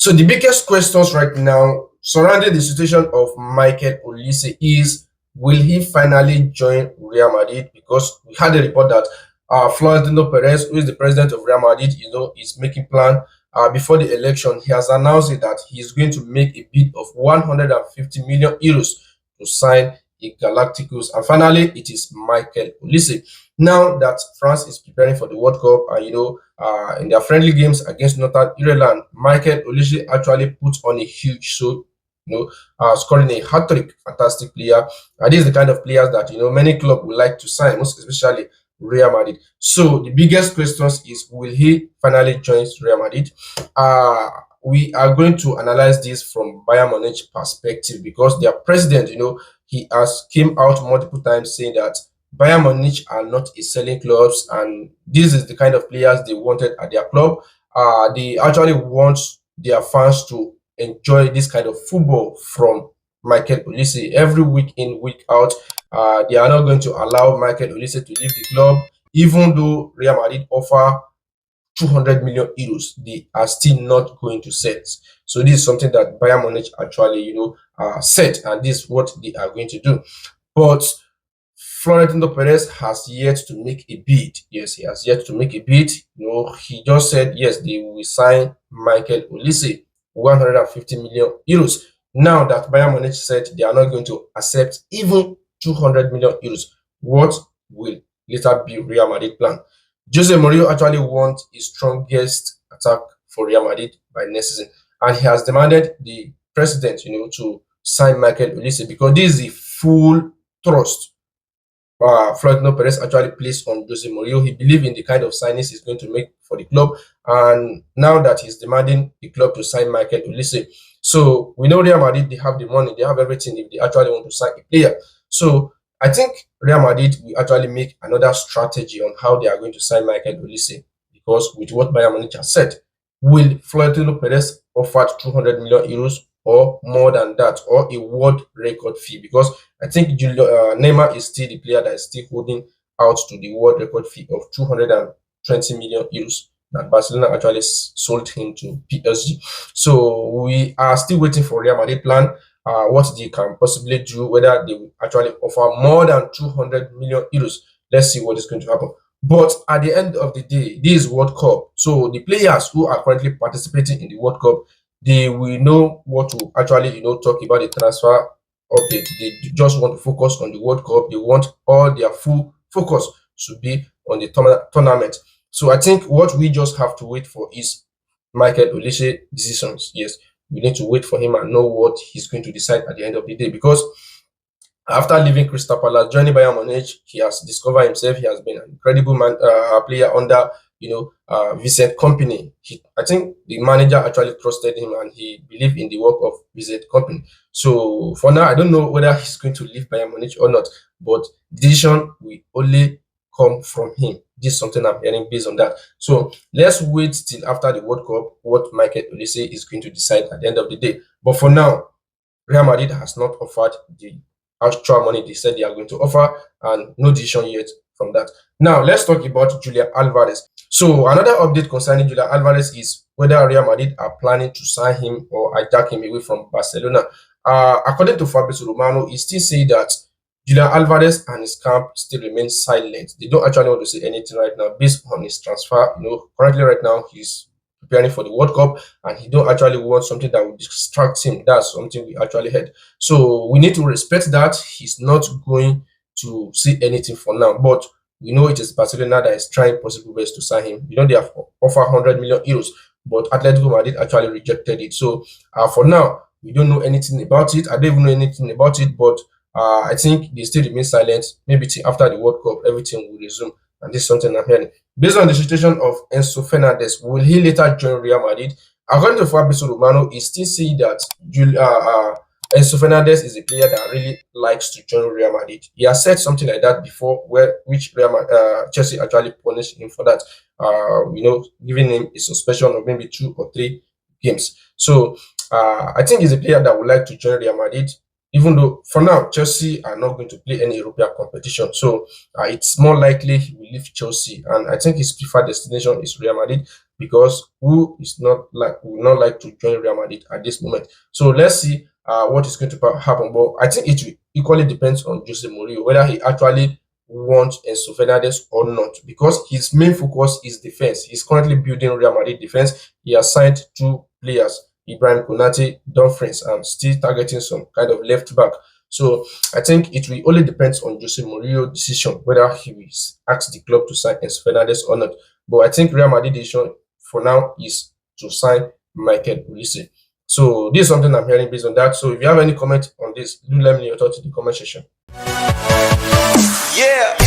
So the biggest questions right now surrounding the situation of Michael Olise is, will he finally join Real Madrid? Because we had a report that Florentino Perez, who is the president of Real Madrid, is making plan before the election. He has announced it that he is going to make a bid of 150 million euros to sign a Galacticos. And finally, it is Michael Olise. Now that France is preparing for the World Cup, and in their friendly games against Northern Ireland, Michael Olise actually put on a huge show, scoring a hat trick. Fantastic player. And this is the kind of players that many clubs would like to sign, most especially Real Madrid. So the biggest question is, will he finally join Real Madrid? We are going to analyze this from Bayern Munich perspective, because their president, he has came out multiple times saying that Bayern Munich are not a selling clubs, and this is the kind of players they wanted at their club. They actually want their fans to enjoy this kind of football from Michael Olise every week in, week out. They are not going to allow Michael Olise to leave the club, even though Real Madrid offer 200 million euros. They are still not going to sell. So this is something that Bayern Munich actually, said, and this is what they are going to do. But Florentino Perez has yet to make a bid. Yes, he has yet to make a bid. He just said yes, they will sign Michael Olise 150 million euros. Now that Bayern Munich said they are not going to accept even 200 million euros, what will later be Real Madrid plan? Jose Mourinho actually wants his strongest attack for Real Madrid by next season, and he has demanded the president, to sign Michael Olise, because this is the full trust Florentino Perez actually placed on Jose Mourinho. He believed in the kind of signings he's going to make for the club, and now that he's demanding the club to sign Michael Olise. So we know Real Madrid, they have the money, they have everything if they actually want to sign a player. So I think Real Madrid will actually make another strategy on how they are going to sign Michael Olise, because with what Bayern Munich has said, will Florentino Perez offer 200 million euros or more than that, or a world record fee? Because I think Neymar is still the player that is still holding out to the world record fee of 220 million euros that Barcelona actually sold him to PSG. So we are still waiting for Real Madrid plan, what they can possibly do, whether they will actually offer more than 200 million euros. Let's see what is going to happen. But at the end of the day, this is World Cup. So the players who are currently participating in the World Cup, they will know what to actually, talk about the transfer update. They just want to focus on the World Cup. They want all their full focus to be on the tournament. So I think what we just have to wait for is Michael Olise decisions. Yes, we need to wait for him and know what he's going to decide at the end of the day, because after leaving Crystal Palace, joining Bayern Munich, he has discovered himself. He has been an incredible player under, Vincent Company. I think the manager actually trusted him, and he believed in the work of Vincent Company. So for now, I don't know whether he's going to leave Bayern Munich or not, but decision will only come from him. This is something I'm hearing based on that. So let's wait till after the World Cup what Michael Olise is going to decide at the end of the day. But for now, Real Madrid has not offered the actual money they said they are going to offer, and no decision yet from that. Now let's talk about Julian Alvarez. So another update concerning Julian Alvarez is whether Real Madrid are planning to sign him or hijack him away from Barcelona. According to Fabrizio Romano, he still say that Julian Alvarez and his camp still remain silent. They don't actually want to say anything right now based on his transfer. Currently right now he's preparing for the World Cup, and he don't actually want something that will distract him. That's something we actually heard. So we need to respect that. He's not going to see anything for now, but we know it is Barcelona that is trying possible best to sign him. They have offered 100 million euros, but Atletico Madrid actually rejected it. So for now, we don't know anything about it. I don't even know anything about it, but I think they still remain silent. Maybe till after the World Cup, everything will resume. And this is something I'm hearing. Based on the situation of Enzo Fernandes, will he later join Real Madrid? According to Fabrizio Romano, he still see that Enzo Fernandes is a player that really likes to join Real Madrid. He has said something like that before, which Chelsea actually punished him for that. Giving him a suspension of maybe 2 or 3 games. So I think he's a player that would like to join Real Madrid. even though for now Chelsea are not going to play any European competition. So it's more likely he will leave Chelsea, and I think his preferred destination is Real Madrid, because who is not like would not like to join Real Madrid at this moment. So let's see what is going to happen. But I think it will equally depends on Jose Mourinho whether he actually wants Enzo Fernandes or not, because his main focus is defense. He's currently building Real Madrid defense. He has signed two players, Ibrahim Konate, Dumfries, and still targeting some kind of left back. So I think it will only depends on Jose Mourinho's decision whether he will ask the club to sign Enzo Fernandes or not. But I think Real Madrid decision for now is to sign Michael Olise. So this is something I'm hearing based on that. So if you have any comment on this, do let me know your thoughts in the comment section. Yeah.